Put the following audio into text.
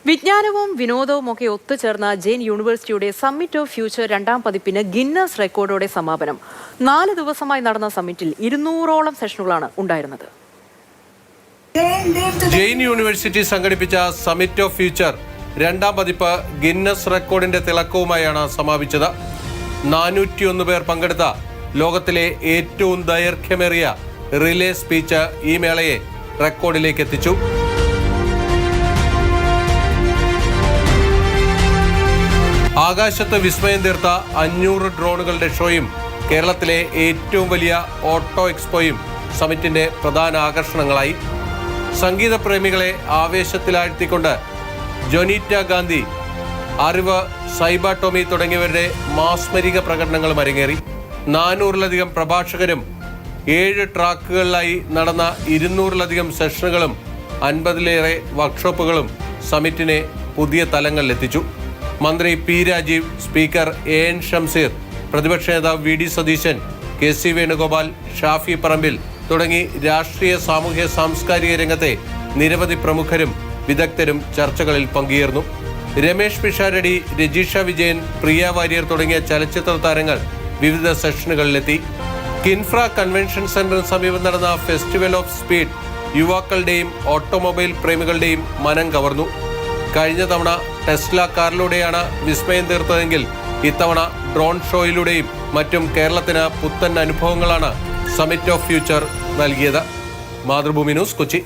വിജ്ഞാനവും വിനോദവും ഒക്കെ ഒത്തുചേർന്ന ജെയിൻ യൂണിവേഴ്സിറ്റിയുടെ സമ്മിറ്റ് ഓഫ് ഫ്യൂച്ചർ രണ്ടാം പതിപ്പിന് ഗിന്നസ് റെക്കോർഡോടെ സമാപനം. 4 ദിവസമായി നടന്ന സമ്മിറ്റിൽ 200ഓളം സെഷനുകളാണ് ഉണ്ടായിരുന്നത്. ജെയിൻ യൂണിവേഴ്സിറ്റി സംഘടിപ്പിച്ച സമ്മിറ്റ് ഓഫ് ഫ്യൂച്ചർ രണ്ടാം പതിപ്പ് ഗിന്നസ് റെക്കോർഡിന്റെ തിളക്കവുമായാണ് സമാപിച്ചത്. 401 പേർ പങ്കെടുത്ത ലോകത്തിലെ ഏറ്റവും ദൈർഘ്യമേറിയ റിലേ സ്പീച്ച് ഈ മേളയെ റെക്കോർഡിലേക്ക് എത്തിച്ചു. ആകാശത്ത് വിസ്മയം തീർത്ത 500 ഡ്രോണുകളുടെ ഷോയും കേരളത്തിലെ ഏറ്റവും വലിയ ഓട്ടോ എക്സ്പോയും സമിറ്റിന്റെ പ്രധാന ആകർഷണങ്ങളായി. സംഗീത പ്രേമികളെ ആവേശത്തിലാഴ്ത്തിക്കൊണ്ട് ജൊനീറ്റ ഗാന്ധി, അറിവ്, സൈബ ടോമി തുടങ്ങിയവരുടെ മാസ്മരിക പ്രകടനങ്ങളും അരങ്ങേറി. 400-ലധികം പ്രഭാഷകരും 7 ട്രാക്കുകളിലായി നടന്ന 200-ലധികം സെഷനുകളും 50-ലേറെ വർക്ക്ഷോപ്പുകളും സമിറ്റിനെ പുതിയ തലങ്ങളിലെത്തിച്ചു. മന്ത്രി P Rajeev, speaker N Shamseer, പ്രതിപക്ഷ നേതാവ് V D Satheesan, K C Venugopal, Shafi Parambil തുടങ്ങി രാഷ്ട്രീയ, സാമൂഹ്യ, സാംസ്കാരിക രംഗത്തെ നിരവധി പ്രമുഖരും വിദഗ്ധരും ചർച്ചകളിൽ പങ്കുചേർന്നു. രമേശ് പിഷാരടി, രജിഷ വിജയൻ, പ്രിയ വാര്യർ തുടങ്ങിയ ചലച്ചിത്ര താരങ്ങൾ വിവിധ സെഷനുകളിലെത്തി. കിൻഫ്ര കൺവെൻഷൻ സെന്ററിന് സമീപം നടന്ന ഫെസ്റ്റിവൽ ഓഫ് സ്പീഡ് യുവാക്കളുടെയും ഓട്ടോമൊബൈൽ പ്രേമികളുടെയും മനം കവർന്നു. കഴിഞ്ഞ തവണ ടെസ്ല കാറിലൂടെയാണ് വിസ്മയം തീർത്തതെങ്കിൽ ഇത്തവണ ഡ്രോൺ ഷോയിലൂടെയും മറ്റും കേരളത്തിന് പുത്തൻ അനുഭവങ്ങളാണ് സമ്മിറ്റ് ഓഫ് ഫ്യൂച്ചർ നൽകിയത്. മാതൃഭൂമി ന്യൂസ്, കൊച്ചി.